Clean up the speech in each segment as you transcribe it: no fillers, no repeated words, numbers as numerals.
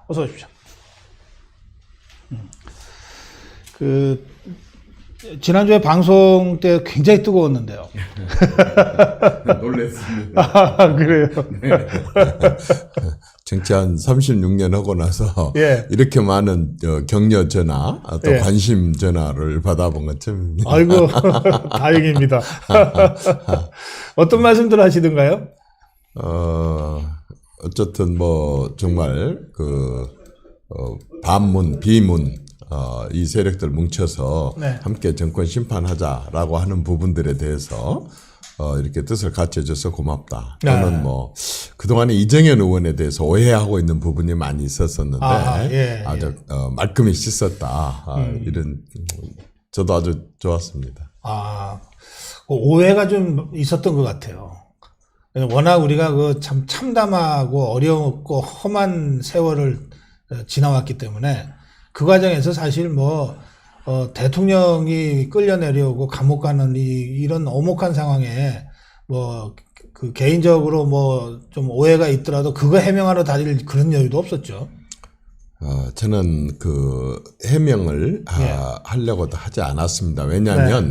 어서 오십시오. 지난주에 방송 때 굉장히 뜨거웠는데요. 놀랬습니다. 아, 그래요? 네. 정치 한 36년 하고 나서 예. 이렇게 많은 격려 전화, 또 예. 관심 전화를 받아본 것 참. 아이고, 다행입니다. 어떤 말씀들 하시던가요? 어쨌든 뭐 정말 반문, 비문, 이 세력들 뭉쳐서 네. 함께 정권 심판하자라고 하는 부분들에 대해서 이렇게 뜻을 같이 해줘서 고맙다. 네. 저는 뭐 그동안에 이정현 의원에 대해서 오해하고 있는 부분이 많이 있었었는데 아주 말끔히 씻었다. 이런 저도 아주 좋았습니다. 오해가 좀 있었던 것 같아요. 워낙 우리가 참 참담하고 어렵고 험한 세월을 지나왔기 때문에 그 과정에서 사실 대통령이 끌려내려오고 감옥 가는 이런 오목한 상황에 개인적으로 좀 오해가 있더라도 그거 해명하러 다닐 그런 여유도 없었죠. 저는 해명을 하려고도 하지 않았습니다. 왜냐하면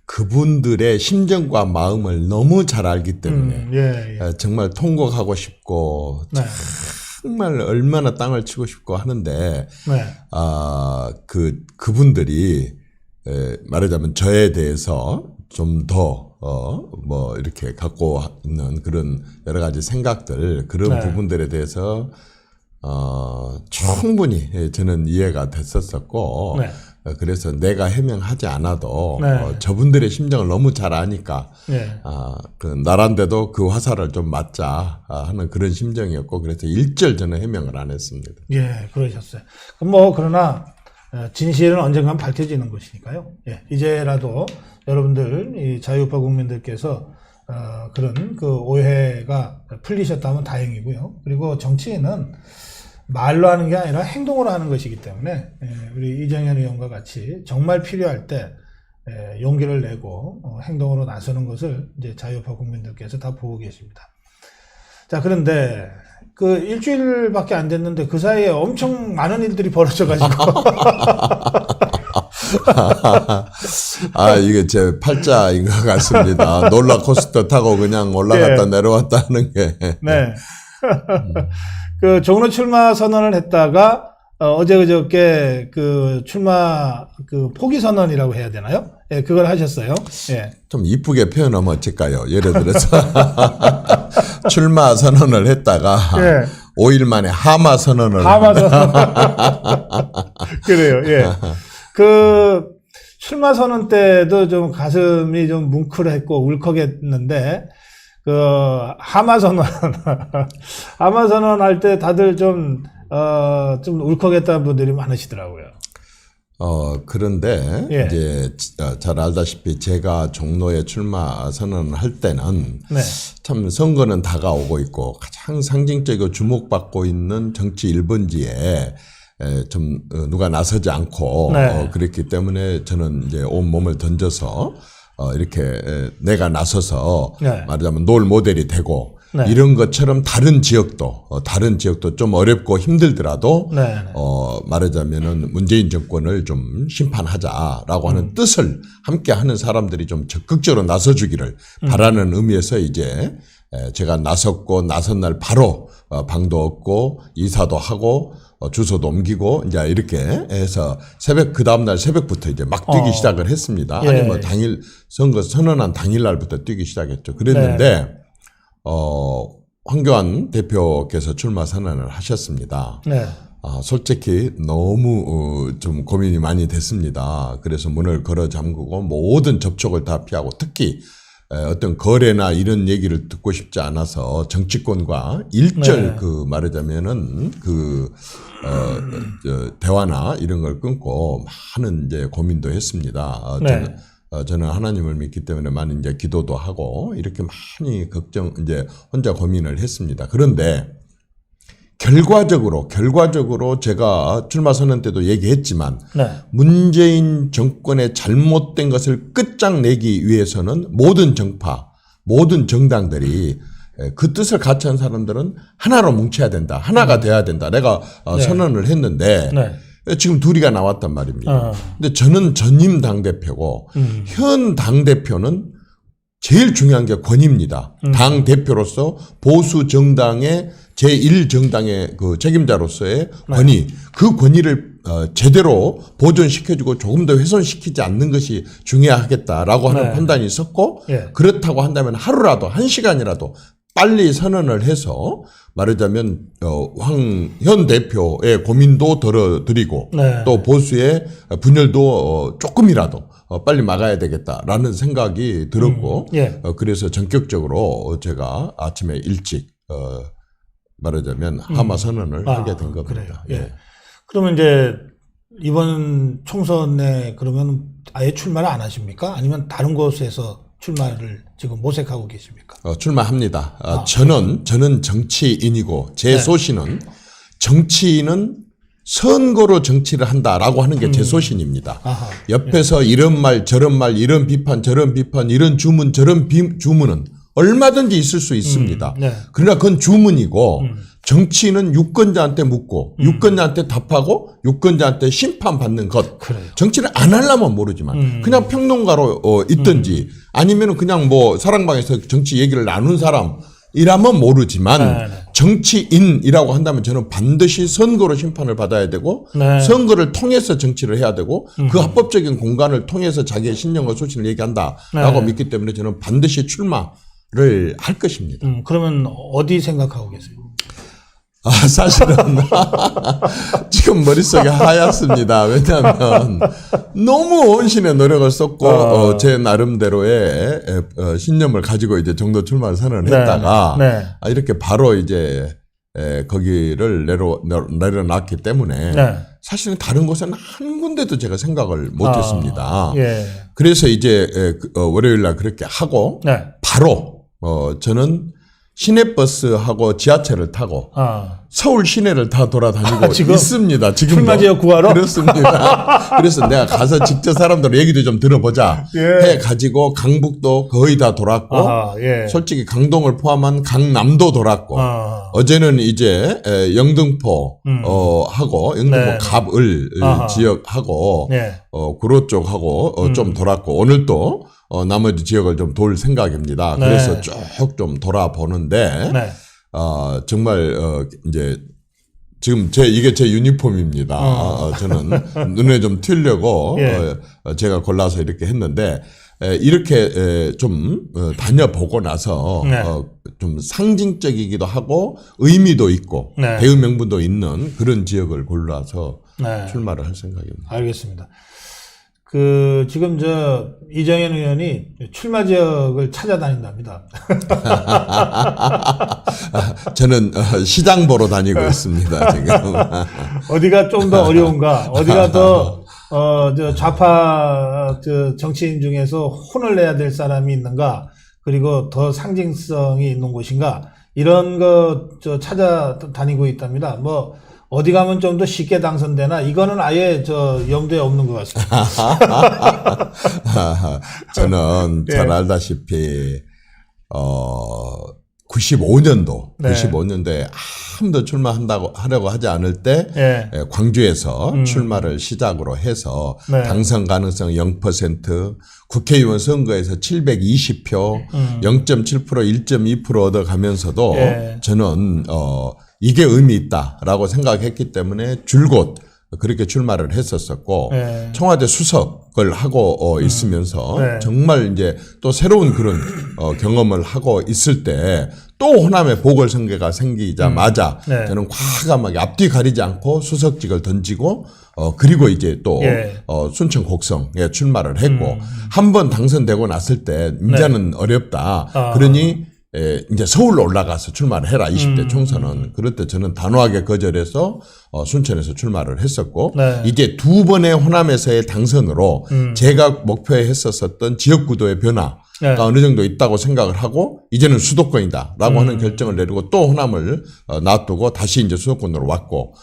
그분들의 심정과 마음을 너무 잘 알기 때문에 정말 통곡하고 싶고 정말 얼마나 땅을 치고 싶고 하는데 그분들이 말하자면 저에 대해서 좀 더 이렇게 갖고 있는 그런 여러 가지 생각들 그런 부분들에 대해서 충분히 저는 이해가 됐었었고 그래서 내가 해명하지 않아도 저분들의 심정을 너무 잘 아니까 나란데도 그 화살을 좀 맞자 하는 그런 심정이었고 그래서 일절 저는 해명을 안 했습니다. 예, 그러셨어요. 그럼 그러나 진실은 언젠간 밝혀지는 것이니까요. 이제라도 여러분들 이 자유우파 국민들께서 그런 오해가 풀리셨다면 다행이고요. 그리고 정치인은 말로 하는 게 아니라 행동으로 하는 것이기 때문에 우리 이정현 의원과 같이 정말 필요할 때 용기를 내고 행동으로 나서는 것을 이제 자유우파 국민들께서 다 보고 계십니다. 자, 그런데 일주일밖에 안 됐는데 그 사이에 엄청 많은 일들이 벌어져가지고 이게 제 팔자인 것 같습니다. 롤러코스터 타고 그냥 올라갔다 내려왔다 하는 게. 종로 출마 선언을 했다가 어제 그저께 출마 포기 선언이라고 해야 되나요? 그걸 하셨어요. 좀 이쁘게 표현하면 어쩔까요? 예를 들어서 출마 선언을 했다가 5일 만에 하마 선언을 그래요. 출마 선언 때도 좀 가슴이 좀 뭉클했고 울컥했는데 하마 선언 할 때 다들 좀 울컥했다는 분들이 많으시더라고요. 그런데 이제 잘 알다시피 제가 종로에 출마 선언을 할 때는 참 선거는 다가오고 있고 가장 상징적이고 주목받고 있는 정치 1번지에 좀 누가 나서지 않고 그랬기 때문에 저는 이제 온 몸을 던져서 이렇게 내가 나서서 말하자면 롤 모델이 되고 이런 것처럼 다른 지역도 좀 어렵고 힘들더라도 말하자면은 문재인 정권을 좀 심판하자라고 하는 뜻을 함께 하는 사람들이 좀 적극적으로 나서주기를 바라는 의미에서 이제 제가 나선 날 바로 방도 얻고 이사도 하고 주소도 옮기고 이제 이렇게 해서 그 다음날 새벽부터 이제 막 뛰기 시작을 했습니다. 아니 당일 선거 선언한 당일날부터 뛰기 시작했죠. 그랬는데 황교안 대표께서 출마 선언을 하셨습니다. 솔직히 너무 좀 고민이 많이 됐습니다. 그래서 문을 걸어 잠그고 모든 접촉을 다 피하고 특히 어떤 거래나 이런 얘기를 듣고 싶지 않아서 정치권과 일절 말하자면은 대화나 이런 걸 끊고 많은 이제 고민도 했습니다. 저는 하나님을 믿기 때문에 많은 이제 기도도 하고 이렇게 많이 이제 혼자 고민을 했습니다. 그런데 결과적으로 제가 출마 선언 때도 얘기했지만 문재인 정권의 잘못된 것을 끝장내기 위해서는 모든 정파, 모든 정당들이 그 뜻을 같이 한 사람들은 하나로 뭉쳐야 된다. 하나가 돼야 된다. 내가 선언을 했는데 지금 둘이가 나왔단 말입니다. 근데 저는 전임 당대표고 현 당대표는 제일 중요한 게 권위입니다. 당대표로서 보수 정당의 제1정당의 그 책임자로서의 권위, 그 권위를 제대로 보존시켜주고 조금 더 훼손시키지 않는 것이 중요하겠다라고 하는 판단이 있었고 그렇다고 한다면 하루라도 1시간이라도 빨리 선언을 해서 말하자면 황현 대표의 고민도 덜어드리고 또 보수의 분열도 조금이라도 빨리 막아야 되겠다라는 생각이 들었고 그래서 전격적으로 제가 아침에 일찍 말하자면 하마 선언을 하게 된 겁니다. 그래요. 그러면 이제 이번 총선에 그러면 아예 출마를 안 하십니까? 아니면 다른 곳에서 출마를 지금 모색하고 계십니까? 출마합니다. 저는 정치인이고 제 소신은 정치인은 선거로 정치를 한다라고 하는 게 제 소신입니다. 옆에서 이런 말 저런 말 이런 비판 저런 비판 이런 주문 저런 주문은 얼마든지 있을 수 있습니다. 그러나 그건 주문이고 정치인은 유권자한테 묻고 유권자한테 답하고 유권자한테 심판받는 것. 정치를 안 하려면 모르지만 그냥 평론가로 있든지 아니면 그냥 뭐 사랑방에서 정치 얘기를 나눈 사람이라면 모르지만 정치인이라고 한다면 저는 반드시 선거로 심판을 받아야 되고 선거를 통해서 정치를 해야 되고 그 합법적인 공간을 통해서 자기의 신념과 소신을 얘기한다라고 믿기 때문에 저는 반드시 출마를 할 것입니다. 그러면 어디 생각하고 계세요? 사실은 지금 머릿속이 하얗습니다. 왜냐하면 너무 온신의 노력을 썼고 제 나름대로의 신념을 가지고 이제 정도 출마를 선언했다가 이렇게 바로 이제 거기를 내려놨기 때문에 사실은 다른 곳에는 한 군데도 제가 생각을 못했습니다. 그래서 이제 월요일 날 그렇게 하고 바로 저는 시내버스하고 지하철을 타고 서울 시내를 다 돌아다니고 있습니다. 지금도. 출마 지역 구하러? 그렇습니다. 그래서 내가 가서 직접 사람들 얘기도 좀 들어보자 해가지고 강북도 거의 다 돌았고 솔직히 강동을 포함한 강남도 돌았고 어제는 이제 영등포 하고 영등포 갑을 지역하고 구로 쪽하고 좀 돌았고 오늘 또 나머지 지역을 좀 돌 생각입니다. 그래서 쭉 좀 돌아보는데, 정말, 이제, 지금 이게 제 유니폼입니다. 저는 눈에 좀 튀려고, 제가 골라서 이렇게 했는데, 이렇게 좀 다녀보고 나서, 좀 상징적이기도 하고, 의미도 있고, 대의 명분도 있는 그런 지역을 골라서 출마를 할 생각입니다. 알겠습니다. 지금 이정현 의원이 출마 지역을 찾아다닌답니다. 저는 시장 보러 다니고 있습니다, 지금. 어디가 좀 더 어려운가? 어디가 더, 좌파, 정치인 중에서 혼을 내야 될 사람이 있는가? 그리고 더 상징성이 있는 곳인가? 이런 거, 찾아다니고 있답니다. 어디 가면 좀 더 쉽게 당선되나? 이거는 아예 염두에 없는 것 같습니다. 저는 잘 알다시피, 95년도에 아무도 하려고 하지 않을 때, 광주에서 출마를 시작으로 해서 당선 가능성 0%, 국회의원 선거에서 720표, 0.7%, 1.2% 얻어가면서도 저는, 이게 의미 있다라고 생각했기 때문에 줄곧 그렇게 출마를 했었었고 청와대 수석을 하고 있으면서 정말 이제 또 새로운 그런 경험을 하고 있을 때 또 호남의 보궐선거가 생기자마자 저는 과감하게 앞뒤 가리지 않고 수석직을 던지고 그리고 이제 또 순천 곡성에 출마를 했고 한 번 당선되고 났을 때 이제는 어렵다. 그러니 이제 서울로 올라가서 출마를 해라. 20대 총선은. 그럴 때 저는 단호하게 거절해서 순천에서 출마를 했었고 이제 두 번의 호남에서의 당선으로 제가 목표했었던 지역구도의 변화 네. 어느 정도 있다고 생각을 하고 이제는 수도권이다라고 하는 결정을 내리고 또 호남을 놔두고 다시 이제 수도권으로 왔고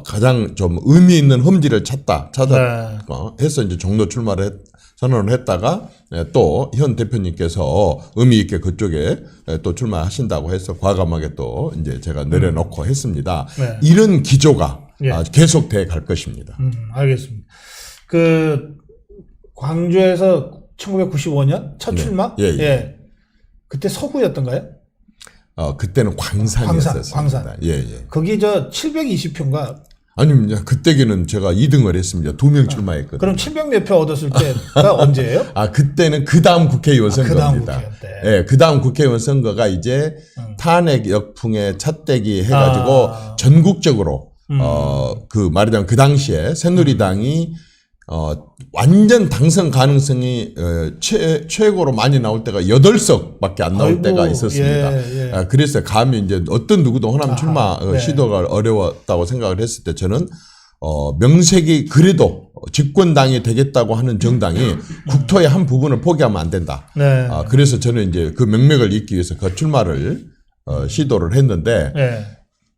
가장 좀 의미 있는 험지를 찾아 네. 해서 이제 종로 출마를 선언을 했다가 또 현 대표님께서 의미 있게 그쪽에 또 출마하신다고 해서 과감하게 또 이제 제가 내려놓고 했습니다. 네. 이런 기조가 예. 계속돼 갈 것입니다. 알겠습니다. 그 광주에서 1995년 첫 네. 출마? 예. 그때 서구였던가요? 그때는 광산이었습니다. 광산. 예. 거기 저 720표인가? 아닙니다. 그때는 제가 2등을 했습니다. 2명 출마했거든요. 그럼 700몇 표 얻었을 때가 언제예요? 그때는 그 다음 국회의원 그 다음 선거입니다. 국회의원 때. 예, 그 다음 국회의원 선거가 이제 탄핵 역풍에 찻대기 해가지고 전국적으로, 말하자면 그 당시에 새누리당이, 완전 당선 가능성이, 최고로 많이 나올 때가 8석밖에 안 나올 아이고, 때가 있었습니다. 예. 그래서 감히 이제 어떤 누구도 호남 출마 네. 시도가 어려웠다고 생각을 했을 때 저는 명색이 그래도 집권당이 되겠다고 하는 정당이 국토의 한 부분을 포기하면 안 된다. 네. 그래서 저는 이제 그 명맥을 잇기 위해서 그 출마를 시도를 했는데 네.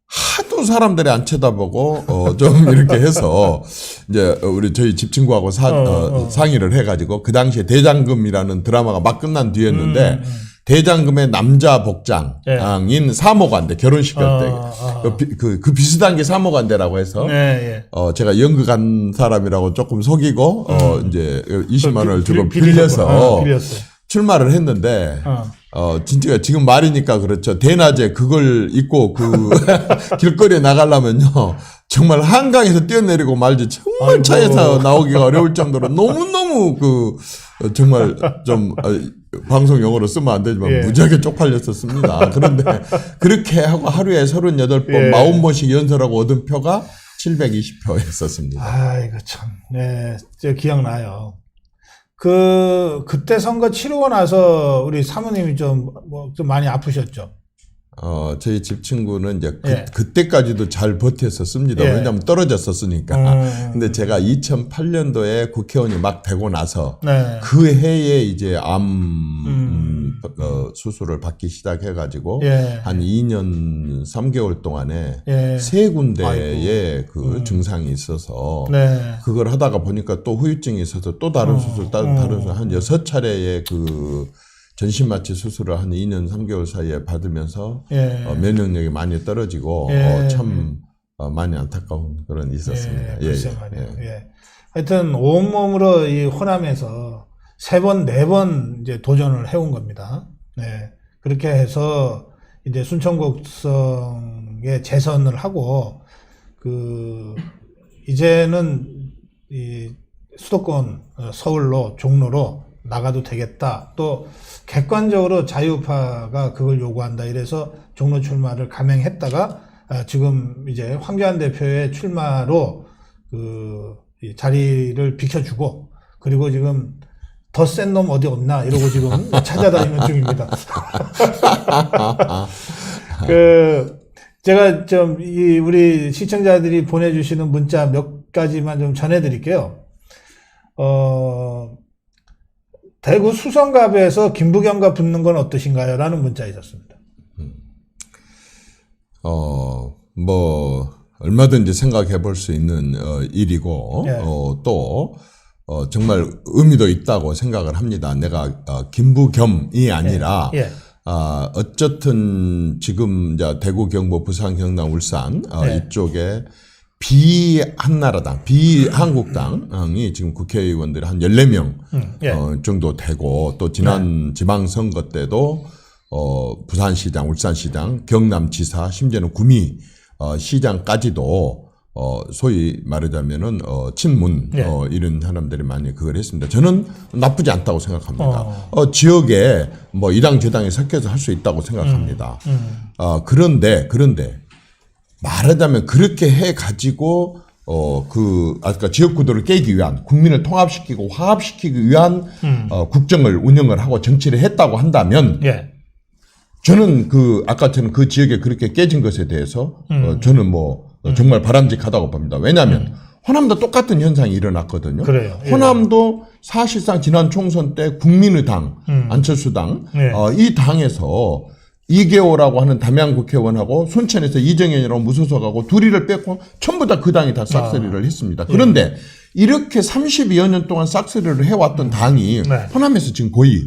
하도 사람들이 안 쳐다보고 좀 이렇게 해서 이제 우리 저희 집 친구하고 상의를 해가지고 그 당시에 대장금이라는 드라마가 막 끝난 뒤였는데 대장금의 남자 복장인 사모관대 결혼식 할 때 그 비슷한 게 사모관대라고 해서 제가 연극한 사람이라고 조금 속이고 이제 20만 원을 주고 빌려서 출마를 했는데 진짜 지금 말이니까 그렇죠. 대낮에 그걸 입고 그 길거리에 나가려면요 정말 한강에서 뛰어내리고 말지 정말 차에서 나오기가 어려울 정도로 너무너무 정말 좀 방송 용어로 쓰면 안 되지만 무지하게 쪽팔렸었습니다. 그런데 그렇게 하고 하루에 38번 40번씩 연설하고 얻은 표가 720표였었습니다. 아이고 참. 네. 저 기억나요. 그때 선거 치르고 나서 우리 사모님이 좀 많이 아프셨죠? 저희 집 친구는 이제 그때까지도 잘 버텼었습니다. 왜냐하면 떨어졌었으니까. 근데 제가 2008년도에 국회의원이 막 되고 나서 그 해에 이제 수술을 받기 시작해가지고 한 2년 3개월 동안에 3군데의 그 증상이 있어서 그걸 하다가 보니까 또 후유증이 있어서 또 다른 수술, 다른 수술 한 6차례의 그 전신마취 수술을 한 2년 3개월 사이에 받으면서 면역력이 많이 떨어지고 참 많이 안타까운 그런 있었습니다. 글쎄 말이에요. 하여튼 온몸으로 이 호남에서 3번, 4번 이제 도전을 해온 겁니다. 네. 그렇게 해서 이제 순천곡성에 재선을 하고 이제는 이 수도권 서울로 종로로 나가도 되겠다. 또 객관적으로 자유파가 그걸 요구한다. 이래서 종로 출마를 감행했다가 지금 이제 황교안 대표의 출마로 이 자리를 비켜주고 그리고 지금 더 센 놈 어디 없나 이러고 지금 찾아다니는 중입니다. 제가 좀 우리 시청자들이 보내주시는 문자 몇 가지만 좀 전해드릴게요. 대구 수성갑에서 김부겸과 붙는 건 어떠신가요? 라는 문자 있었습니다. 얼마든지 생각해 볼 수 있는 일이고, 또, 정말 의미도 있다고 생각을 합니다. 내가, 김부겸이 아니라, 어쨌든 지금 이제 대구, 경북, 부산, 경남, 울산, 이쪽에 비한나라당, 비한국당이 지금 국회의원들이 한 14명 정도 되고 또 지난 지방선거 때도 부산시장, 울산시장, 경남지사, 심지어는 구미 시장까지도 소위 말하자면은 친문 이런 사람들이 많이 그걸 했습니다. 저는 나쁘지 않다고 생각합니다. 지역에 뭐 이당 저당이 섞여서 할 수 있다고 생각합니다. 그런데 말하자면 그렇게 해가지고 아까 지역구도를 깨기 위한 국민을 통합시키고 화합시키기 위한 국정을 운영을 하고 정치를 했다고 한다면 저는 아까 저는 그 지역에 그렇게 깨진 것에 대해서 저는 정말 바람직하다고 봅니다. 왜냐하면 호남도 똑같은 현상이 일어났거든요. 그래요. 예. 호남도 사실상 지난 총선 때 국민의당, 안철수당, 예. 이 당에서 이계호라고 하는 담양 국회의원하고 순천에서 이정현이라고 무소속하고 둘이를 뺐고 전부 다 그 당이 다 싹쓸이를 했습니다. 그런데 이렇게 32여 년 동안 싹쓸이를 해왔던 당이 네. 호남에서 지금 거의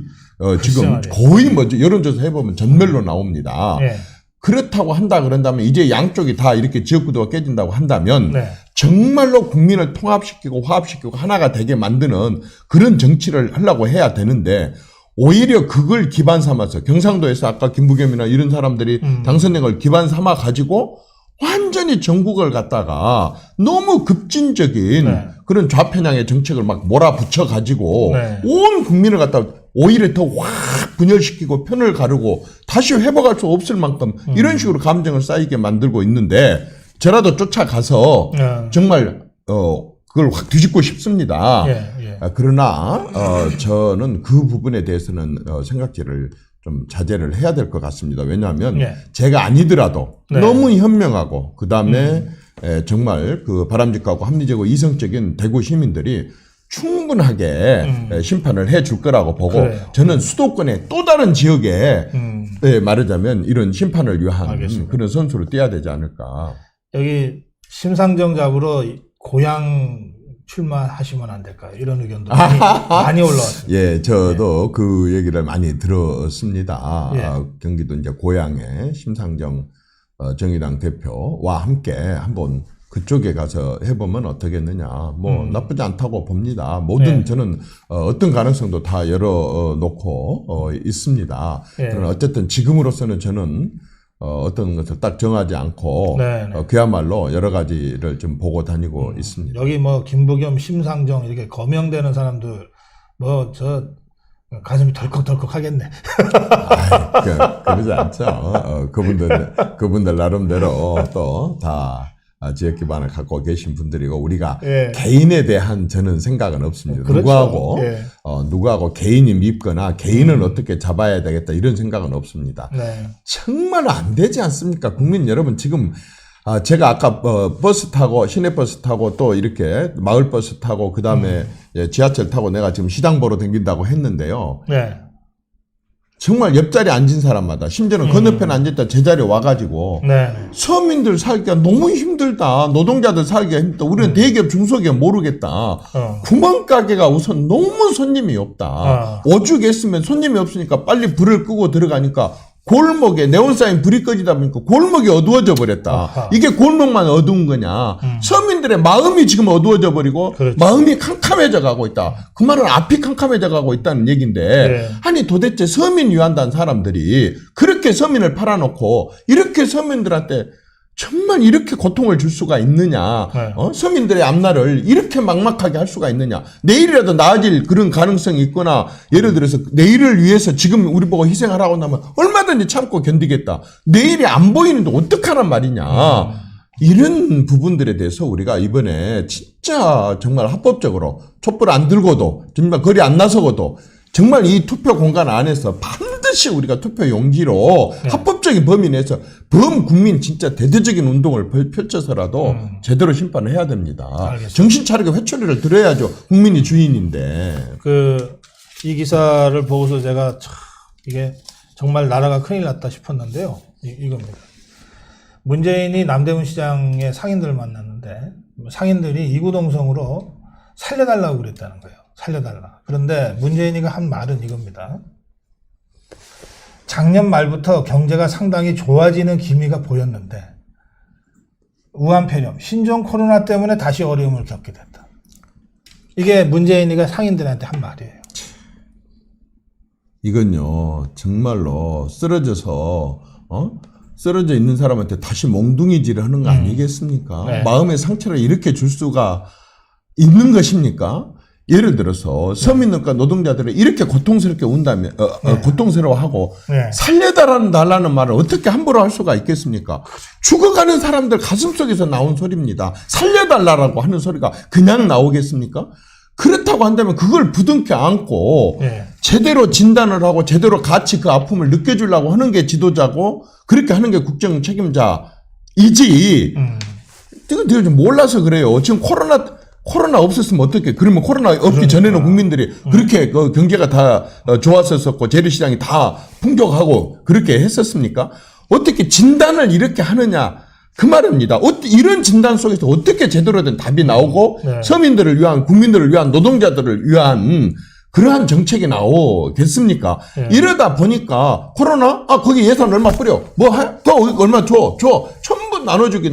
지금 말이에요. 거의 뭐 여론조사 해보면 전멸로 나옵니다. 예. 그렇다고 한다 그런다면 이제 양쪽이 다 이렇게 지역구도가 깨진다고 한다면 네. 정말로 국민을 통합시키고 화합시키고 하나가 되게 만드는 그런 정치를 하려고 해야 되는데 오히려 그걸 기반 삼아서 경상도에서 아까 김부겸이나 이런 사람들이 당선된 걸 기반 삼아 가지고 완전히 전국을 갖다가 너무 급진적인 네. 그런 좌편향의 정책을 막 몰아붙여 가지고 네. 온 국민을 갖다 오히려 더 확 분열시키고 편을 가르고 다시 회복할 수 없을 만큼 이런 식으로 감정을 쌓이게 만들고 있는데 저라도 쫓아가서 정말 그걸 확 뒤집고 싶습니다. 예, 예. 그러나 저는 그 부분에 대해서는 생각지를 좀 자제를 해야 될 것 같습니다. 왜냐하면 예. 제가 아니더라도 네. 너무 현명하고 그 다음에 정말 그 바람직하고 합리적이고 이성적인 대구 시민들이 충분하게 심판을 해줄 거라고 보고 그래요. 저는 수도권의 또 다른 지역에 말하자면 이런 심판을 위한 알겠습니다. 그런 선수로 뛰어야 되지 않을까. 여기 심상정 잡으러 고향 출마하시면 안 될까요? 이런 의견도 많이 올라왔습니다. 예, 저도 그 얘기를 많이 들었습니다. 예. 경기도 이제 고향에 심상정 정의당 대표와 함께 한번 그쪽에 가서 해보면 어떻겠느냐. 뭐 나쁘지 않다고 봅니다. 뭐든 예. 저는 어떤 가능성도 다 열어놓고 있습니다. 예. 그러나 어쨌든 지금으로서는 저는 어떤 것을 딱 정하지 않고 네, 네. 그야말로 여러 가지를 좀 보고 다니고 있습니다. 여기 뭐 김부겸, 심상정 이렇게 거명되는 사람들 뭐 저 가슴이 덜컥덜컥 하겠네. 그러지 않죠. 그분들 나름대로 또 다 지역 기반을 갖고 계신 분들이고 우리가 예. 개인에 대한 저는 생각은 없습니다. 그렇죠. 누구하고 개인이 밉거나 개인을 어떻게 잡아야 되겠다 이런 생각은 없습니다. 네. 정말 안 되지 않습니까? 국민 여러분 지금 제가 아까 버스 타고 시내버스 타고 또 이렇게 마을버스 타고 그 다음에 지하철 타고 내가 지금 시장 보러 다닌다고 했는데요. 네. 정말 옆자리에 앉은 사람마다 심지어는 건너편에 앉았다 제자리에 와가지고 네. 서민들 살기가 너무 힘들다. 노동자들 살기가 힘들다. 우리는 대기업 중소기업 모르겠다. 구멍가게가 우선 너무 손님이 없다. 오죽했으면 손님이 없으니까 빨리 불을 끄고 들어가니까 골목에 네온사인 불이 꺼지다 보니까 골목이 어두워져 버렸다. 아하. 이게 골목만 어두운 거냐. 서민들의 마음이 지금 어두워져 버리고 그렇죠. 마음이 캄캄해져 가고 있다. 그 말은 앞이 캄캄해져 가고 있다는 얘기인데 네. 아니 도대체 서민 위한다는 사람들이 그렇게 서민을 팔아놓고 이렇게 서민들한테 정말 이렇게 고통을 줄 수가 있느냐. 네. 서민들의 앞날을 이렇게 막막하게 할 수가 있느냐. 내일이라도 나아질 그런 가능성이 있거나 예를 들어서 내일을 위해서 지금 우리 보고 희생하라고 하면 얼마든지 참고 견디겠다. 내일이 안 보이는데 어떡하란 말이냐. 이런 부분들에 대해서 우리가 이번에 진짜 정말 합법적으로 촛불 안 들고도 정말 거리 안 나서고도 정말 이 투표 공간 안에서 반드시 우리가 투표 용지로 합법적인 범위 내에서 범국민 진짜 대대적인 운동을 펼쳐서라도 제대로 심판을 해야 됩니다. 알겠습니다. 정신 차리고 회초리를 들어야죠. 국민이 주인인데. 이 기사를 보고서 제가 참 이게 정말 나라가 큰일 났다 싶었는데요. 이겁니다. 문재인이 남대문 시장의 상인들을 만났는데 상인들이 이구동성으로 살려달라고 그랬다는 거예요. 살려달라. 그런데 문재인이가 한 말은 이겁니다. 작년 말부터 경제가 상당히 좋아지는 기미가 보였는데 우한폐렴, 신종 코로나 때문에 다시 어려움을 겪게 됐다. 이게 문재인이가 상인들한테 한 말이에요. 이건요 정말로 쓰러져 있는 사람한테 다시 몽둥이질을 하는 거 아니겠습니까? 네. 마음의 상처를 이렇게 줄 수가 있는 것입니까? 예를 들어서 서민들과 노동자들을 이렇게 고통스럽게 운다면 고통스러워하고 네. 살려달라는 말을 어떻게 함부로 할 수가 있겠습니까? 죽어가는 사람들 가슴속에서 나온 소리입니다. 살려달라고 하는 소리가 그냥 나오겠습니까? 그렇다고 한다면 그걸 부둥켜 안고 네. 제대로 진단을 하고 제대로 같이 그 아픔을 느껴주려고 하는 게 지도자고 그렇게 하는 게 국정 책임자이지 이거 좀 몰라서 그래요. 지금 코로나 없었으면 어떻게? 그러면 코로나 없기 전에는 국민들이 그렇게 그 경제가 다 좋았었고 재래시장이 다 풍족하고 그렇게 했었습니까? 어떻게 진단을 이렇게 하느냐? 그 말입니다. 이런 진단 속에서 어떻게 제대로 된 답이 나오고 네. 서민들을 위한, 국민들을 위한, 노동자들을 위한 그러한 정책이 나오겠습니까? 네. 이러다 보니까 코로나? 거기 예산 얼마 뿌려. 더 얼마 줘. 전부 나눠주기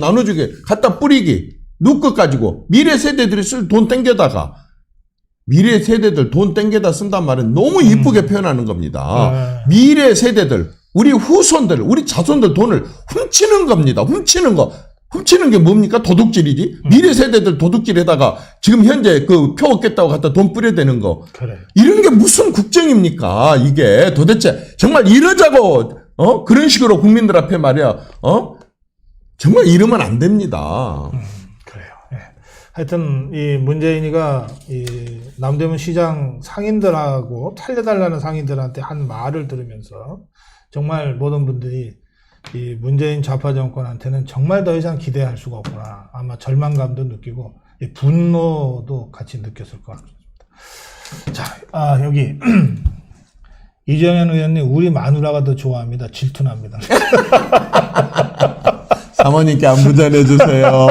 갖다 뿌리기. 누구 것 가지고 미래 세대들이 쓸 돈 땡겨다가 미래 세대들 돈 땡겨다 쓴단 말은 너무 이쁘게 표현하는 겁니다. 미래 세대들, 우리 후손들, 우리 자손들 돈을 훔치는 겁니다. 훔치는 게 뭡니까? 도둑질이지. 미래 세대들 도둑질에다가 지금 현재 그 표 얻겠다고 갖다 돈 뿌려대는 거. 그래. 이런 게 무슨 국정입니까? 이게 도대체 정말 이러자고 그런 식으로 국민들 앞에 말이야. 정말 이러면 안 됩니다. 그래요. 예. 하여튼 이 문재인이가 이 남대문 시장 상인들하고 살려달라는 상인들한테 한 말을 들으면서 정말 모든 분들이 이 문재인 좌파 정권한테는 정말 더 이상 기대할 수가 없구나. 아마 절망감도 느끼고 이 분노도 같이 느꼈을 것 같습니다. 자, 여기 이정현 의원님, 우리 마누라가 더 좋아합니다. 질투납니다. 사모님께 안부 전해주세요.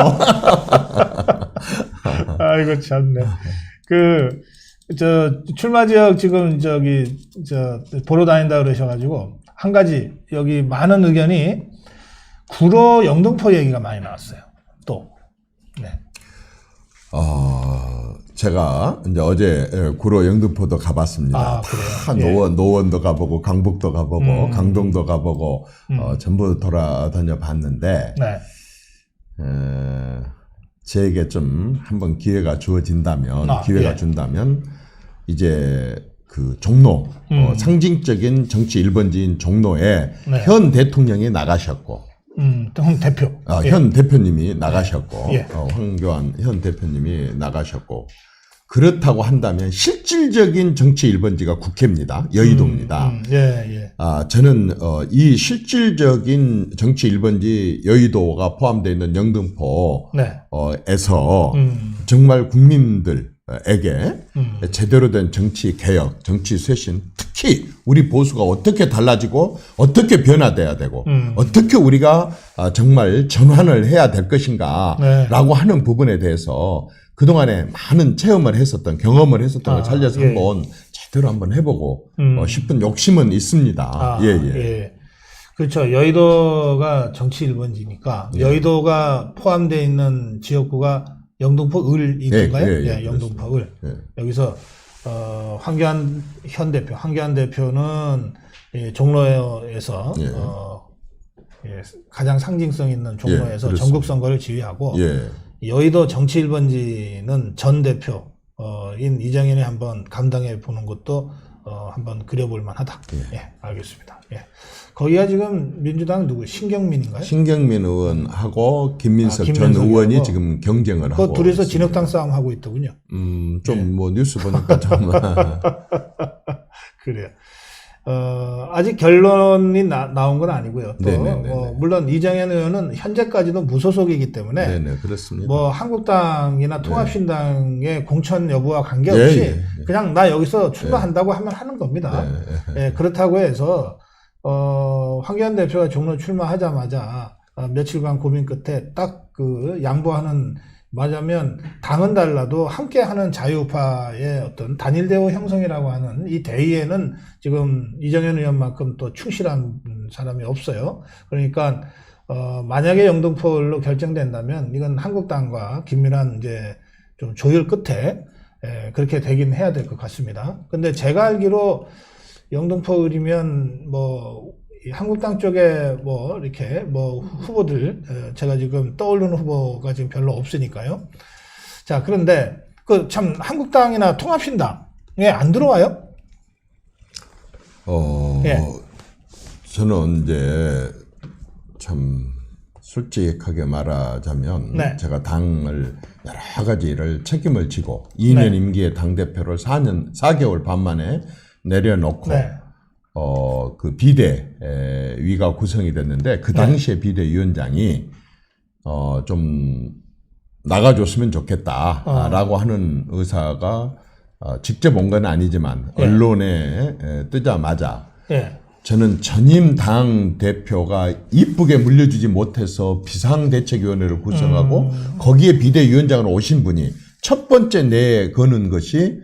아이고 참네. 출마 지역 지금 보러 다닌다 그러셔가지고 한 가지 여기 많은 의견이 구로 영등포 얘기가 많이 나왔어요. 또. 네. 제가 이제 어제 구로 영등포도 가봤습니다. 아, 그래요? 다 노원도 가보고 강북도 가보고 강동도 가보고 전부 돌아다녀 봤는데 네. 제게 좀 한번 기회가 주어진다면 예. 준다면 이제 그 종로 상징적인 정치 1번지인 종로에 네. 현 대통령이 나가셨고 대표. 현 대표님이 나가셨고 예. 황교안 현 대표님이 나가셨고 그렇다고 한다면 실질적인 정치 1번지가 국회입니다. 여의도입니다. 예. 저는 이 실질적인 정치 1번지 여의도가 포함되어 있는 영등포 네. 에서 정말 국민들에게 제대로 된 정치 개혁, 정치 쇄신, 특히 우리 보수가 어떻게 달라지고 어떻게 변화돼야 되고 어떻게 우리가 정말 전환을 해야 될 것인가 네. 라고 하는 부분에 대해서 그동안에 많은 경험을 했었던 걸 살려서 예. 한번 제대로 한번 해보고 싶은 욕심은 있습니다. 예. 그렇죠. 여의도가 정치 1번지니까 여의도가 포함되어 있는 지역구가 영등포 을이던가요? 예, 영등포 을. 예. 여기서 황교안 대표는 종로에서 가장 상징성 있는 종로에서 전국 선거를 지휘하고 여의도 정치 1번지는 전 대표인 이정현이 한번 감당해 보는 것도 한번 그려볼 만하다. 예, 알겠습니다. 예. 거기가 지금 민주당 누구 신경민인가요? 신경민 의원하고 김민석 전 김민석 의원이 의원하고 지금 경쟁을 하고 둘이서 있습니다. 진흙탕 싸움 하고 있더군요. 뭐 뉴스 보니까 정말 그래요. 아직 결론이 나온 건 아니고요. 또 물론 이정현 의원은 현재까지도 무소속이기 때문에 그렇습니다. 뭐 한국당이나 통합신당의 공천 여부와 관계없이 그냥 나 여기서 출마한다고 하면 하는 겁니다. 그렇다고 해서 황교안 대표가 종로 출마하자마자 며칠간 고민 끝에 딱 그 양보하는, 맞으면 당은 달라도 함께하는 자유파의 어떤 단일 대우 형성이라고 하는 이 대의에는 지금 이정현 의원만큼 또 충실한 사람이 없어요. 그러니까 만약에 영등포로 결정된다면 이건 한국당과 긴밀한 이제 좀 조율 끝에 그렇게 되긴 해야 될 것 같습니다. 근데 제가 알기로 영등포을이면 뭐 한국당 쪽에 뭐 이렇게 뭐 후보들, 제가 지금 떠오르는 후보가 지금 별로 없으니까요. 자, 그런데 그 참 한국당이나 통합신당에 안 들어와요? 저는 이제 참 솔직하게 말하자면 제가 당을 여러 가지를 책임을 지고 2년 임기의 당대표를 4개월 반 만에 내려놓고 그 비대위가 구성이 됐는데 그 당시에 비대위원장이 좀 나가줬으면 좋겠다라고 하는 의사가 직접 온 건 아니지만 언론에 뜨자마자 예. 저는 전임 당 대표가 이쁘게 물려주지 못해서 비상대책위원회를 구성하고 거기에 비대위원장으로 오신 분이 첫 번째 내거는 것이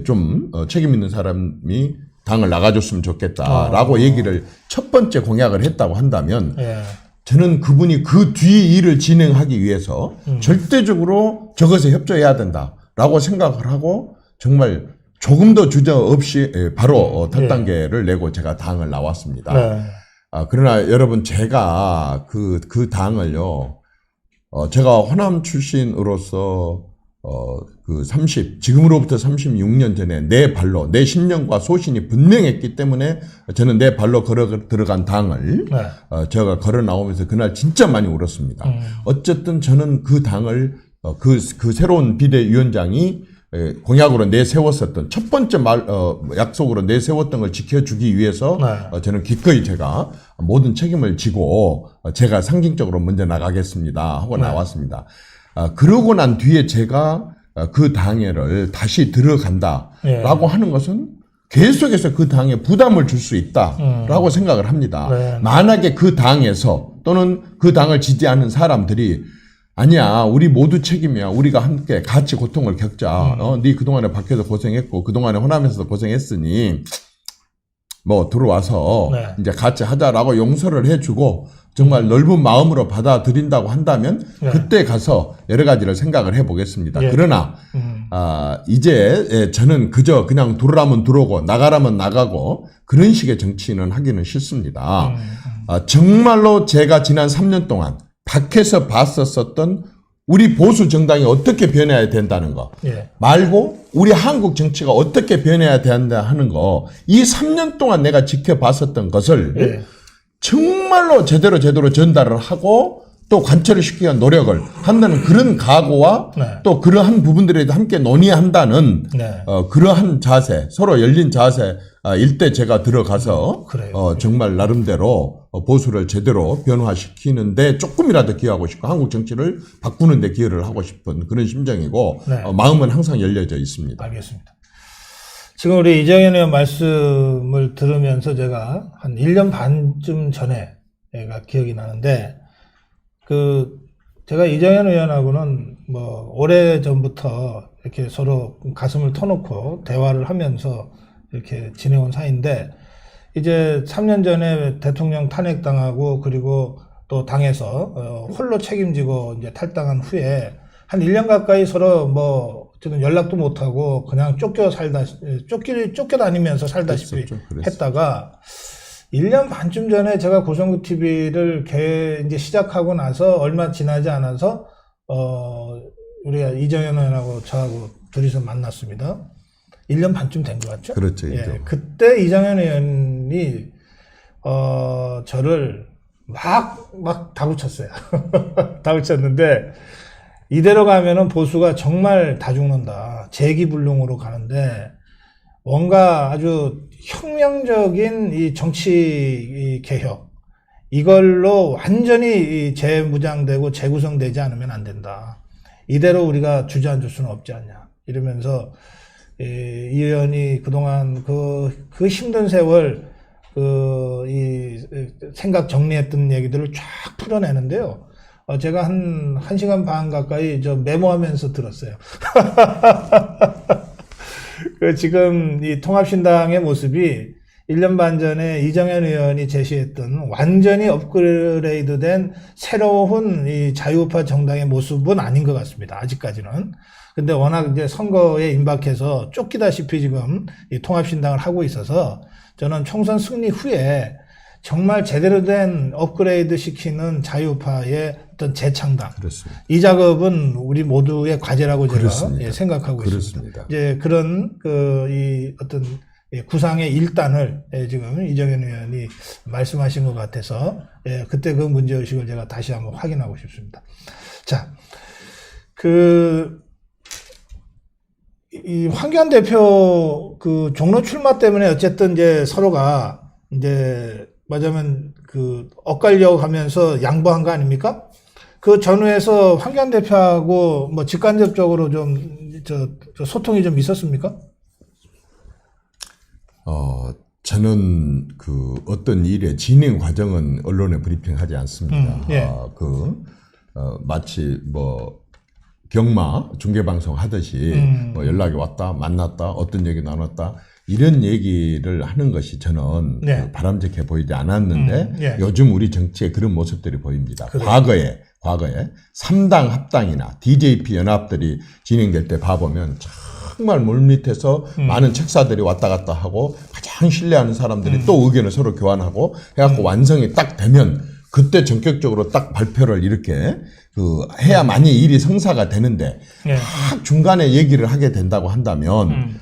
좀 책임 있는 사람이 당을 나가줬으면 좋겠다라고 얘기를 첫 번째 공약을 했다고 한다면 예. 저는 그분이 그 뒤 일을 진행하기 위해서 절대적으로 저것에 협조해야 된다라고 생각을 하고 정말 조금도 주저 없이 바로 탈당계를 내고 제가 당을 나왔습니다. 네. 그러나 여러분 제가 그 당을요, 제가 호남 출신으로서 지금으로부터 36년 전에 내 발로, 내 신념과 소신이 분명했기 때문에 저는 내 발로 걸어 들어간 당을 네. 제가 걸어 나오면서 그날 진짜 많이 울었습니다. 어쨌든 저는 그 당을 그 새로운 비대위원장이 공약으로 내세웠었던 첫 번째 약속으로 내세웠던 걸 지켜주기 위해서 네. 저는 기꺼이 제가 모든 책임을 지고 제가 상징적으로 먼저 나가겠습니다 하고 나왔습니다. 그러고 난 뒤에 제가 그 당회를 다시 들어간다라고 하는 것은 계속해서 그 당에 부담을 줄 수 있다라고 생각을 합니다. 네. 만약에 그 당에서 또는 그 당을 지지하는 사람들이 아니야, 우리 모두 책임이야. 우리가 함께 같이 고통을 겪자. 네 그동안에 밖에서 고생했고 그동안에 호남에서도 고생했으니 뭐 들어와서 네. 이제 같이 하자라고 용서를 해주고 정말 넓은 마음으로 받아들인다고 한다면 그때 가서 여러 가지를 생각을 해보겠습니다. 예. 그러나 이제 저는 그냥 들어오라면 들어오고 나가라면 나가고 그런 식의 정치는 하기는 싫습니다. 정말로 제가 지난 3년 동안 밖에서 봤었던 우리 보수 정당이 어떻게 변해야 된다는 거 말고 우리 한국 정치가 어떻게 변해야 된다 하는 거 이 3년 동안 내가 지켜봤었던 것을 정말로 제대로 전달을 하고 또 관철을 시키기 위한 노력을 한다는 그런 각오와 또 그러한 부분들에 함께 논의한다는 그러한 자세, 서로 열린 자세 일대 제가 들어가서 정말 나름대로 보수를 제대로 변화시키는데 조금이라도 기여하고 싶고 한국 정치를 바꾸는 데 기여를 하고 싶은 그런 심정이고 마음은 항상 열려져 있습니다. 알겠습니다. 지금 우리 이정현 의원 말씀을 들으면서 제가 한 1년 반쯤 전에가 기억이 나는데 제가 이정현 의원하고는 뭐 오래전부터 이렇게 서로 가슴을 터놓고 대화를 하면서 이렇게 지내온 사이인데 이제 3년 전에 대통령 탄핵당하고 그리고 또 당에서 홀로 책임지고 이제 탈당한 후에 한 1년 가까이 서로 뭐 지금 연락도 못하고 그냥 쫓겨다니면서 살다시피 했다가 1년 반쯤 전에 제가 고성구 TV를 이제 시작하고 나서 얼마 지나지 않아서 우리가 이정현 의원하고 저하고 둘이서 만났습니다. 1년 반쯤 된 것 같죠? 그렇죠. 예, 그때 이정현 의원이 저를 막 다그쳤어요. 다그쳤는데 이대로 가면은 보수가 정말 다 죽는다. 재기불능으로 가는데 뭔가 아주 혁명적인 이 정치 개혁 이걸로 완전히 재무장되고 재구성되지 않으면 안 된다. 이대로 우리가 주저앉을 수는 없지 않냐. 이러면서 이 의원이 그동안 그 힘든 세월 이 생각 정리했던 얘기들을 쫙 풀어내는데요. 제가 한 1시간 반 가까이 메모하면서 들었어요. 지금 이 통합신당의 모습이 1년 반 전에 이정현 의원이 제시했던 완전히 업그레이드된 새로운 이 자유우파 정당의 모습은 아닌 것 같습니다. 아직까지는. 근데 워낙 이제 선거에 임박해서 쫓기다시피 지금 이 통합신당을 하고 있어서 저는 총선 승리 후에 정말 제대로 된 업그레이드 시키는 자유우파의 어떤 재창당. 그렇습니다. 이 작업은 우리 모두의 과제라고 제가 생각하고 그렇습니다. 있습니다. 이제 그런 이 어떤 구상의 일단을 지금 이정현 의원이 말씀하신 것 같아서 그때 그 문제의식을 제가 다시 한번 확인하고 싶습니다. 자, 이 황교안 대표 종로 출마 때문에 어쨌든 이제 서로가 이제 말하자면 엇갈려 가면서 양보한 거 아닙니까? 그 전후에서 황교안 대표하고 뭐 직간접적으로 좀 소통이 좀 있었습니까? 저는 그 어떤 일의 진행 과정은 언론에 브리핑하지 않습니다. 예. 마치 뭐 경마 중계방송 하듯이 뭐 연락이 왔다, 만났다, 어떤 얘기 나눴다 이런 얘기를 하는 것이 저는 네. 그 바람직해 보이지 않았는데 예. 요즘 우리 정치에 그런 모습들이 보입니다. 그래요. 과거에 3당 합당이나 DJP 연합들이 진행될 때 봐보면 정말 물밑에서 많은 책사들이 왔다 갔다 하고 가장 신뢰하는 사람들이 또 의견을 서로 교환하고 해갖고 완성이 딱 되면 그때 전격적으로 딱 발표를 이렇게 해야만이 일이 성사가 되는데 딱 중간에 얘기를 하게 된다고 한다면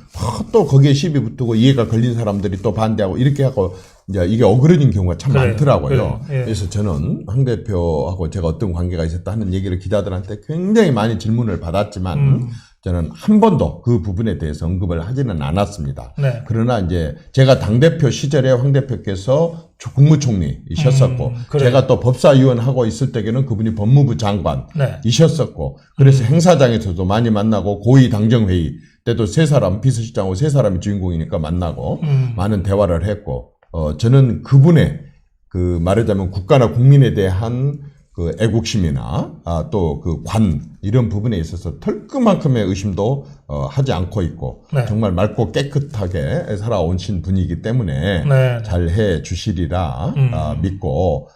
또 거기에 시비 붙고 이해가 걸린 사람들이 또 반대하고 이렇게 하고 이제 이게 어그러진 경우가 참 많더라고요. 예. 그래서 저는 황 대표하고 제가 어떤 관계가 있었다 하는 얘기를 기자들한테 굉장히 많이 질문을 받았지만 저는 한 번도 그 부분에 대해서 언급을 하지는 않았습니다. 네. 그러나 이제 제가 당대표 시절에 황 대표께서 국무총리이셨었고 제가 또 법사위원 하고 있을 때에는 그분이 법무부 장관이셨었고 그래서 행사장에서도 많이 만나고 고위 당정회의 때도 세 사람 비서실장하고 세 사람이 주인공이니까 만나고 많은 대화를 했고 저는 그분의 그 말하자면 국가나 국민에 대한 그 애국심이나 또 그 관 이런 부분에 있어서 털끝만큼의 의심도 하지 않고 있고 네. 정말 맑고 깨끗하게 살아오신 분이기 때문에 네. 잘 해 주시리라 믿고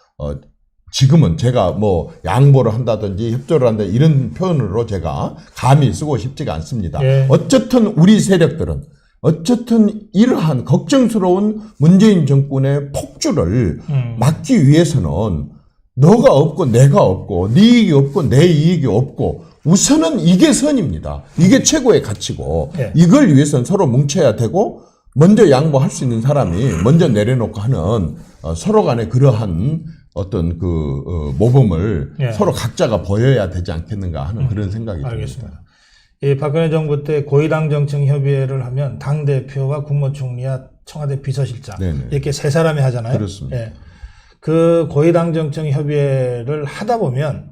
지금은 제가 뭐 양보를 한다든지 협조를 한다든지 이런 표현으로 제가 감히 쓰고 싶지가 않습니다. 예. 어쨌든 우리 세력들은 어쨌든 이러한 걱정스러운 문재인 정권의 폭주를 막기 위해서는 너가 없고 내가 없고 네 이익이 없고 내 이익이 없고 우선은 이게 선입니다. 이게 최고의 가치고 예. 이걸 위해서는 서로 뭉쳐야 되고 먼저 양보할 수 있는 사람이 먼저 내려놓고 하는 서로 간에 그러한 어떤 모범을 예. 서로 각자가 보여야 되지 않겠는가 하는 그런 생각이 듭니다. 알겠습니다. 이 박근혜 정부 때 고위당 정청 협의회를 하면 당 대표와 국무총리와 청와대 비서실장 네네. 이렇게 세 사람이 하잖아요. 그렇습니다. 예. 그 고위당 정청 협의회를 하다 보면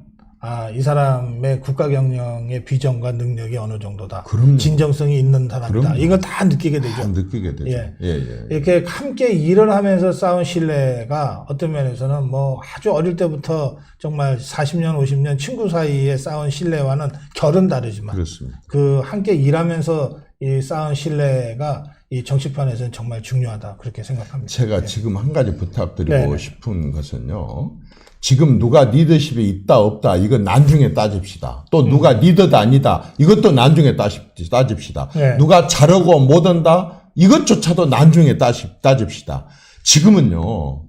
이 사람의 국가 경영의 비전과 능력이 어느 정도다. 그럼요. 진정성이 있는 사람이다. 그럼요. 이걸 다 느끼게 되죠. 다 느끼게 되죠. 예. 예. 이렇게 함께 일을 하면서 쌓은 신뢰가 어떤 면에서는 뭐 아주 어릴 때부터 정말 40년, 50년 친구 사이에 쌓은 신뢰와는 결은 다르지만 그렇습니다. 그 함께 일하면서 이 쌓은 신뢰가 이 정치판에서는 정말 중요하다. 그렇게 생각합니다. 제가 지금 한 가지 부탁드리고 네네. 싶은 것은요. 지금 누가 리더십이 있다 없다 이건 나중에 따집시다. 또 누가 리더다 아니다 이것도 나중에 따집시다. 네. 누가 잘하고 못한다 이것조차도 나중에 따집시다. 지금은요.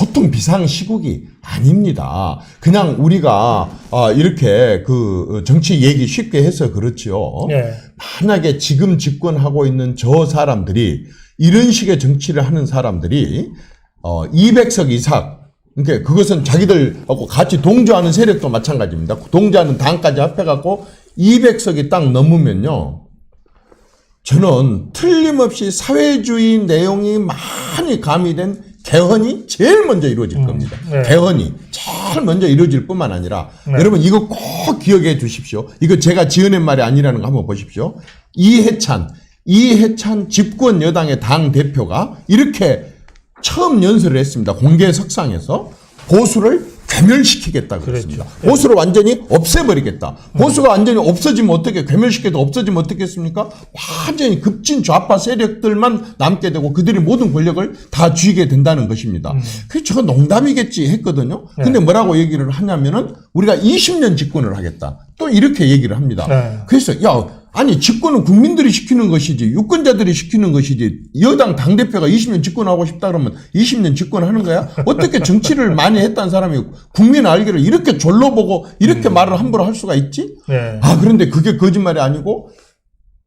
보통 비상시국이 아닙니다. 그냥 우리가 이렇게 그 정치 얘기 쉽게 해서 그렇지요. 네. 만약에 지금 집권하고 있는 저 사람들이 이런 식의 정치를 하는 사람들이 200석 이상 그러니까 그것은 자기들하고 같이 동조하는 세력도 마찬가지입니다. 동조하는 당까지 합해갖고 200석이 딱 넘으면요. 저는 틀림없이 사회주의 내용이 많이 가미된 개헌이 제일 먼저 이루어질 겁니다. 네. 개헌이 제일 먼저 이루어질 뿐만 아니라 여러분 이거 꼭 기억해 주십시오. 이거 제가 지어낸 말이 아니라는 거 한번 보십시오. 이해찬 집권 여당의 당 대표가 이렇게 처음 연설을 했습니다. 공개 석상에서 보수를 괴멸시키겠다 그랬습니다. 그렇죠. 보수를 완전히 없애버리겠다. 보수가 완전히 없어지면 어떻게 괴멸시켜도 없어지면 어떻겠습니까? 완전히 급진 좌파 세력들만 남게 되고 그들이 모든 권력을 다 쥐게 된다는 것입니다. 그게 저거 농담이겠지 했거든요. 근데 뭐라고 얘기를 하냐면은 우리가 20년 집권을 하겠다. 또 이렇게 얘기를 합니다. 네. 그래서 아니 집권은 국민들이 시키는 것이지 유권자들이 시키는 것이지 여당 당대표가 20년 집권하고 싶다 그러면 20년 집권하는 거야? 어떻게 정치를 많이 했다는 사람이 국민 알기를 이렇게 졸로 보고 이렇게 말을 함부로 할 수가 있지? 네. 그런데 그게 거짓말이 아니고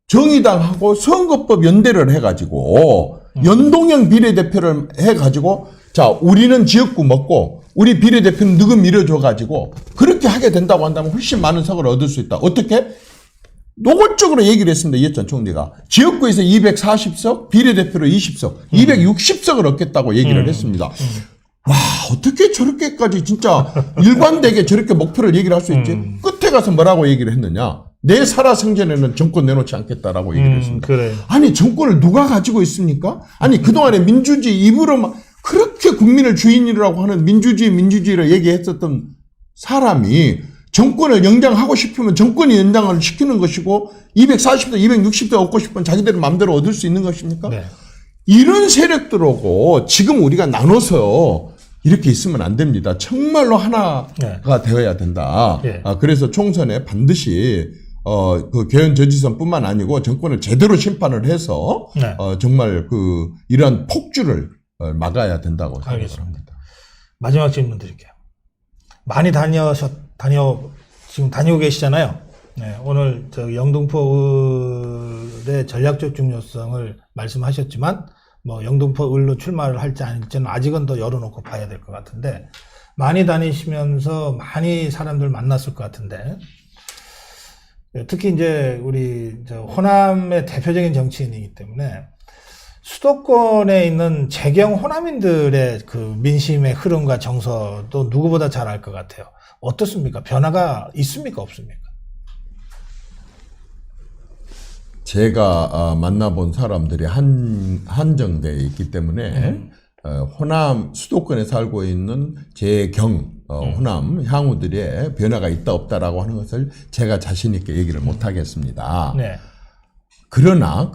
정의당하고 선거법 연대를 해가지고 연동형 비례대표를 해가지고 자 우리는 지역구 먹고 우리 비례대표는 누구 밀어줘가지고 그렇게 하게 된다고 한다면 훨씬 많은 석을 얻을 수 있다. 어떻게? 노골적으로 얘기를 했습니다. 이해찬 총리가. 지역구에서 240석, 비례대표로 20석, 260석을 얻겠다고 얘기를 했습니다. 와, 어떻게 저렇게까지 진짜 일관되게 저렇게 목표를 얘기를 할 수 있지? 끝에 가서 뭐라고 얘기를 했느냐? 내 살아생전에는 정권 내놓지 않겠다라고 얘기를 했습니다. 그래. 아니, 정권을 누가 가지고 있습니까? 아니, 그동안에 민주주의 입으로 막 그렇게 국민을 주인이라고 하는 민주주의를 얘기했었던 사람이 정권을 연장하고 싶으면 정권이 연장을 시키는 것이고 240대, 260대 얻고 싶으면 자기들 마음대로 얻을 수 있는 것입니까? 네. 이런 세력들하고 지금 우리가 나눠서 이렇게 있으면 안 됩니다. 정말로 하나가 네. 되어야 된다. 네. 그래서 총선에 반드시 그 개헌 저지선뿐만 아니고 정권을 제대로 심판을 해서 네. 정말 이러한 폭주를 막아야 된다고 알겠습니다. 생각합니다. 마지막 질문 드릴게요. 많이 지금 다니고 계시잖아요. 네, 오늘 영등포 을의 전략적 중요성을 말씀하셨지만, 뭐 영등포 을로 출마를 할지 아닐지는 아직은 더 열어놓고 봐야 될 것 같은데, 많이 다니시면서 많이 사람들 만났을 것 같은데, 특히 이제 우리 호남의 대표적인 정치인이기 때문에 수도권에 있는 재경 호남인들의 그 민심의 흐름과 정서도 누구보다 잘 알 것 같아요. 어떻습니까? 변화가 있습니까? 없습니까? 제가 만나본 사람들이 한정되어 있기 때문에 호남 수도권에 살고 있는 재경 호남 향후들의 변화가 있다 없다라고 하는 것을 제가 자신 있게 얘기를 못 하겠습니다. 네. 그러나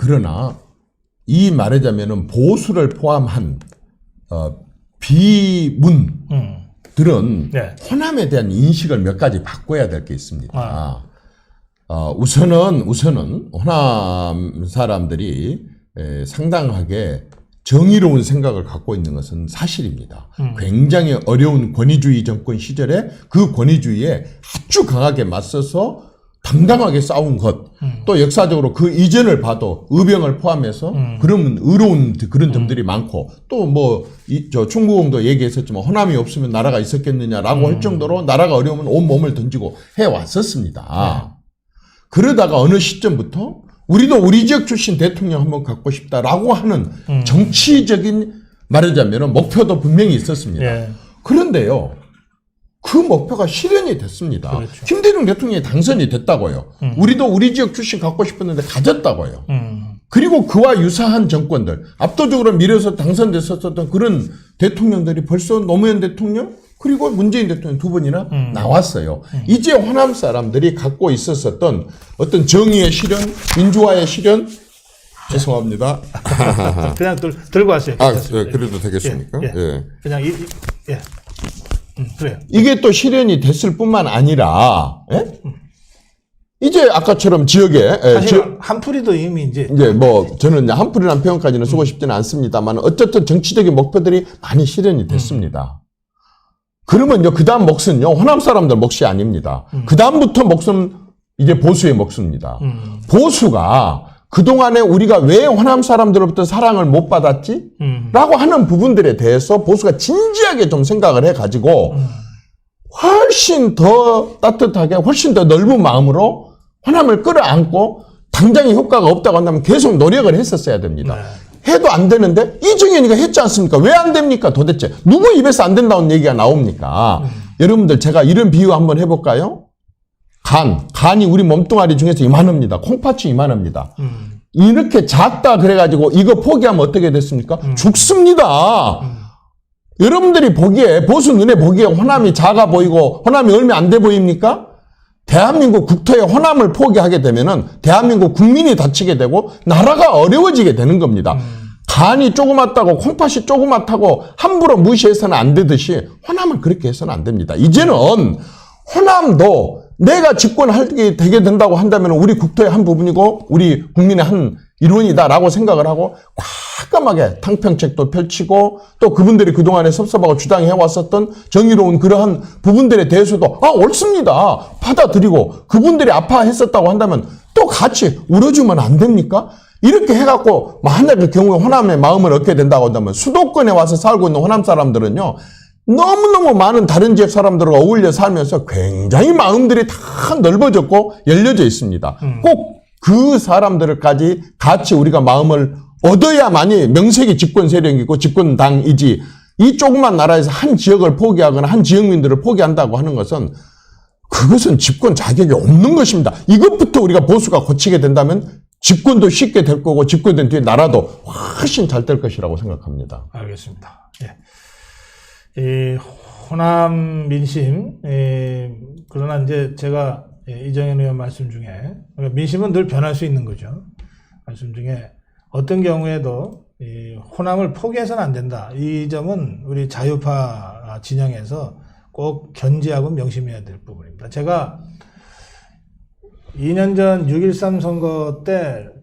이 말하자면은 보수를 포함한 비문들은 네. 호남에 대한 인식을 몇 가지 바꿔야 될 게 있습니다. 우선은 호남 사람들이 상당하게 정의로운 생각을 갖고 있는 것은 사실입니다. 굉장히 어려운 권위주의 정권 시절에 그 권위주의에 아주 강하게 맞서서 당당하게 싸운 것, 또 역사적으로 그 이전을 봐도 의병을 포함해서 그런 의로운 그런 점들이 많고, 또 충무공도 얘기했었지만 호남이 없으면 나라가 있었겠느냐라고 할 정도로 나라가 어려우면 온 몸을 던지고 해왔었습니다. 그러다가 어느 시점부터 우리도 우리 지역 출신 대통령 한번 갖고 싶다라고 하는 정치적인 말하자면 목표도 분명히 있었습니다. 예. 그런데요, 그 목표가 실현이 됐습니다. 그렇죠. 김대중 대통령이 당선이 됐다고요. 우리도 우리 지역 출신 갖고 싶었는데 가졌다고요. 그리고 그와 유사한 정권들, 압도적으로 밀어서 당선됐었던 그런 대통령들이 벌써 노무현 대통령 그리고 문재인 대통령 두 번이나 나왔어요. 이제 호남 사람들이 갖고 있었던 어떤 정의의 실현, 민주화의 실현, 죄송합니다. 그냥 들고 왔어요. 그래도 되겠습니까? 예. 그냥 그래요. 이게 또 실현이 됐을 뿐만 아니라, 이제 아까처럼 지역에, 사실 한풀이도 이미 이제 저는 한풀이라는 표현까지는 쓰고 싶지는 않습니다만, 어쨌든 정치적인 목표들이 많이 실현이 됐습니다. 그러면요, 그 다음 몫은요, 호남 사람들 몫이 아닙니다. 그 다음부터 몫은 이제 보수의 몫입니다. 보수가 그동안에 우리가 왜 호남 사람들로부터 사랑을 못 받았지? 라고 하는 부분들에 대해서 보수가 진지하게 좀 생각을 해가지고 훨씬 더 따뜻하게, 훨씬 더 넓은 마음으로 호남을 끌어안고 당장의 효과가 없다고 한다면 계속 노력을 했었어야 됩니다. 해도 안 되는데 이정현이가 했지 않습니까? 왜 안 됩니까? 도대체 누구 입에서 안 된다는 얘기가 나옵니까? 여러분들, 제가 이런 비유 한번 해볼까요? 간이 우리 몸뚱아리 중에서 이만합니다. 콩팥이 이만합니다. 이렇게 작다 그래가지고 이거 포기하면 어떻게 됐습니까? 죽습니다. 여러분들이 보기에, 보수 눈에 보기에 호남이 작아 보이고 호남이 얼마 안 돼 보입니까? 대한민국 국토의 호남을 포기하게 되면은 대한민국 국민이 다치게 되고 나라가 어려워지게 되는 겁니다. 간이 조그맣다고 콩팥이 조그맣다고 함부로 무시해서는 안 되듯이 호남은 그렇게 해서는 안 됩니다. 이제는 호남도 내가 집권하게 되게 된다고 한다면 우리 국토의 한 부분이고 우리 국민의 한 일원이다라고 생각을 하고 과감하게 탕평책도 펼치고, 또 그분들이 그동안에 섭섭하고 주장해왔었던 정의로운 그러한 부분들에 대해서도 옳습니다. 받아들이고, 그분들이 아파했었다고 한다면 또 같이 울어주면 안 됩니까? 이렇게 해갖고 만약 그 경우에 호남의 마음을 얻게 된다고 한다면 수도권에 와서 살고 있는 호남 사람들은요, 너무너무 많은 다른 지역 사람들과 어울려 살면서 굉장히 마음들이 다 넓어졌고 열려져 있습니다. 꼭 그 사람들까지 같이 우리가 마음을 얻어야만이 명색이 집권 세력이고 집권당이지, 이 조그만 나라에서 한 지역을 포기하거나 한 지역민들을 포기한다고 하는 것은 그것은 집권 자격이 없는 것입니다. 이것부터 우리가 보수가 고치게 된다면 집권도 쉽게 될 거고 집권된 뒤에 나라도 훨씬 잘 될 것이라고 생각합니다. 알겠습니다. 예. 이 호남 민심, 그러나 이제 제가 이정현 의원 말씀 중에 민심은 늘 변할 수 있는 거죠. 말씀 중에 어떤 경우에도 이 호남을 포기해서는 안 된다. 이 점은 우리 자유파 진영에서 꼭 견지하고 명심해야 될 부분입니다. 제가 2년 전 6.13 선거 때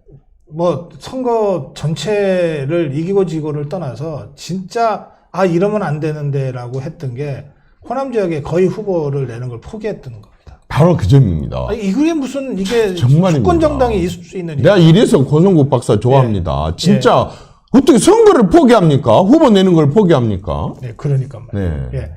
뭐 선거 전체를 이기고 지고를 떠나서 진짜 이러면 안 되는데 라고 했던 게 호남 지역에 거의 후보를 내는 걸 포기했던 겁니다. 바로 그 점입니다. 이게 무슨 이게 정말입니다. 수권 정당이 있을 수 있는 내가 이래서 고성국 박사 좋아합니다. 진짜 어떻게 선거를 포기합니까? 후보 내는 걸 포기합니까? 네, 그러니까 말이에요. 네. 예.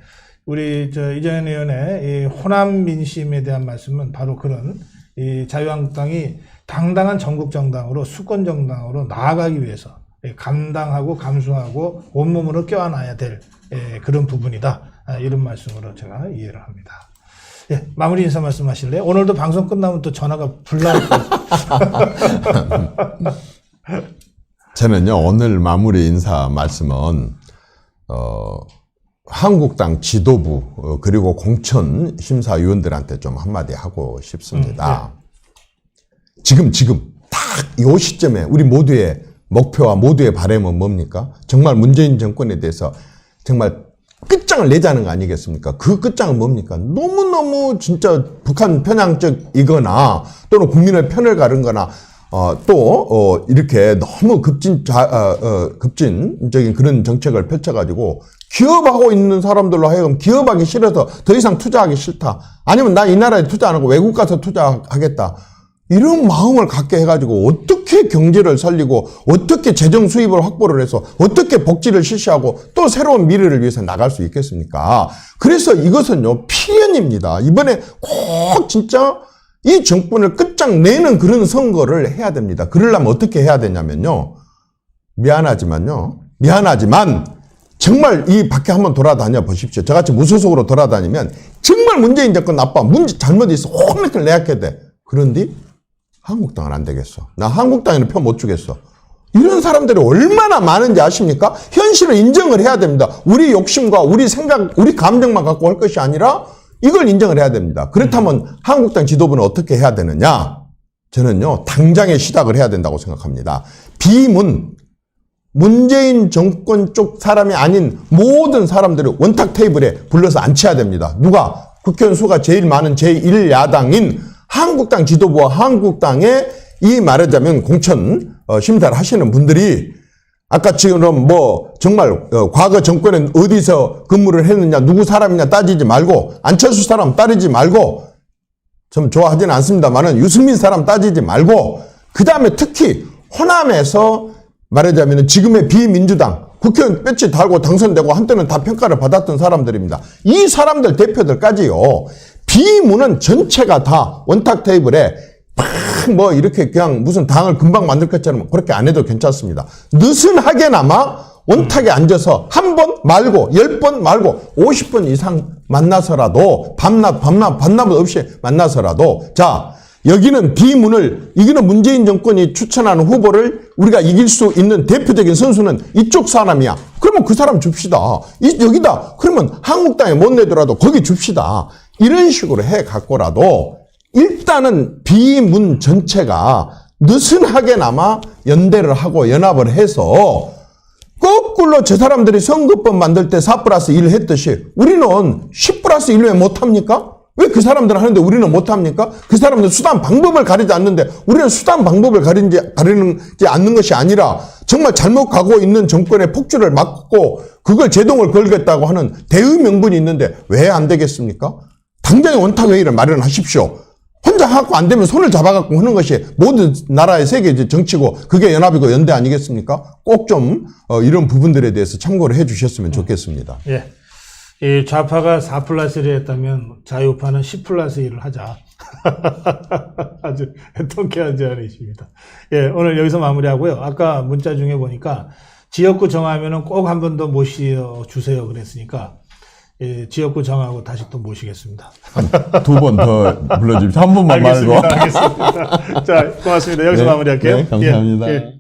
우리 이정현 의원의 이 호남 민심에 대한 말씀은 바로 그런 이 자유한국당이 당당한 전국 정당으로 수권 정당으로 나아가기 위해서 감당하고 감수하고 온몸으로 껴안아야 될 그런 부분이다. 이런 말씀으로 제가 이해를 합니다. 예, 마무리 인사 말씀하실래요? 오늘도 방송 끝나면 또 전화가 불나올 저는요, 오늘 마무리 인사 말씀은, 한국당 지도부, 그리고 공천 심사위원들한테 좀 한마디 하고 싶습니다. 지금, 딱 요 시점에 우리 모두의 목표와 모두의 바람은 뭡니까? 정말 문재인 정권에 대해서 정말 끝장을 내자는 거 아니겠습니까? 그 끝장은 뭡니까? 너무너무 진짜 북한 편향적이거나 또는 국민의 편을 가른거나 이렇게 너무 급진적인 그런 정책을 펼쳐가지고 기업하고 있는 사람들로 하여금 기업하기 싫어서 더 이상 투자하기 싫다. 아니면 나 이 나라에 투자 안 하고 외국 가서 투자하겠다. 이런 마음을 갖게 해가지고 어떻게 경제를 살리고 어떻게 재정 수입을 확보를 해서 어떻게 복지를 실시하고 또 새로운 미래를 위해서 나갈 수 있겠습니까? 그래서 이것은요, 필연입니다. 이번에 꼭 진짜 이 정권을 끝장내는 그런 선거를 해야 됩니다. 그러려면 어떻게 해야 되냐면요. 미안하지만 정말 이 밖에 한번 돌아다녀 보십시오. 저같이 무소속으로 돌아다니면 정말 문재인 정권 나빠. 잘못이 있어. 혼내를 내야 돼. 그런데 한국당은 안 되겠어. 나 한국당에는 표 못 주겠어. 이런 사람들이 얼마나 많은지 아십니까? 현실을 인정을 해야 됩니다. 우리 욕심과 우리 생각, 우리 감정만 갖고 할 것이 아니라 이걸 인정을 해야 됩니다. 그렇다면 한국당 지도부는 어떻게 해야 되느냐? 저는요, 당장에 시작을 해야 된다고 생각합니다. 비문, 문재인 정권 쪽 사람이 아닌 모든 사람들을 원탁 테이블에 불러서 앉혀야 됩니다. 누가? 국회의원 수가 제일 많은 제1야당인 한국당 지도부와 한국당의 이 말하자면 공천 심사를 하시는 분들이 아까 지금 정말 과거 정권은 어디서 근무를 했느냐 누구 사람이냐 따지지 말고 안철수 사람 따지지 말고 좀 좋아하지는 않습니다만은 유승민 사람 따지지 말고 그 다음에 특히 호남에서 말하자면 지금의 비민주당 국회의원 배치 달고 당선되고 한때는 다 평가를 받았던 사람들입니다. 이 사람들 대표들까지요. 비문은 전체가 다 원탁 테이블에 이렇게 그냥 무슨 당을 금방 만들 것처럼 그렇게 안 해도 괜찮습니다. 느슨하게나마 원탁에 앉아서 한 번 말고 10번 말고 50번 이상 만나서라도 밤낮 없이 만나서라도 자 여기는 비문을 이기는 문재인 정권이 추천하는 후보를 우리가 이길 수 있는 대표적인 선수는 이쪽 사람이야. 그러면 그 사람 줍시다. 여기다. 그러면 한국당에 못 내더라도 거기 줍시다. 이런 식으로 해 갖고라도 일단은 비문 전체가 느슨하게나마 연대를 하고 연합을 해서 거꾸로 저 사람들이 선거법 만들 때 4+1 했듯이 우리는 10+1 왜 못합니까? 왜 그 사람들은 하는데 우리는 못합니까? 그 사람들은 수단 방법을 가리지 않는데 우리는 수단 방법을 가리지 않는 것이 아니라 정말 잘못 가고 있는 정권의 폭주를 막고 그걸 제동을 걸겠다고 하는 대의 명분이 있는데 왜 안 되겠습니까? 당장에 원탁회의를 마련하십시오. 혼자 하고 안 되면 손을 잡아갖고 하는 것이 모든 나라의 세계 정치고 그게 연합이고 연대 아니겠습니까? 꼭 좀 이런 부분들에 대해서 참고를 해 주셨으면 좋겠습니다. 예. 이 좌파가 4+1을 했다면 자유파는 10+1을 하자. 아주 통쾌한 제안이십니다. 예, 오늘 여기서 마무리하고요. 아까 문자 중에 보니까 지역구 정하면은 꼭 한 번 더 모셔주세요 그랬으니까 예, 지역구 정하고 다시 또 모시겠습니다. 2번 더 불러주십시오. 한 번만 말고. 알겠습니다. 자, 고맙습니다. 여기서 마무리할게요. 네, 감사합니다. 예, 예.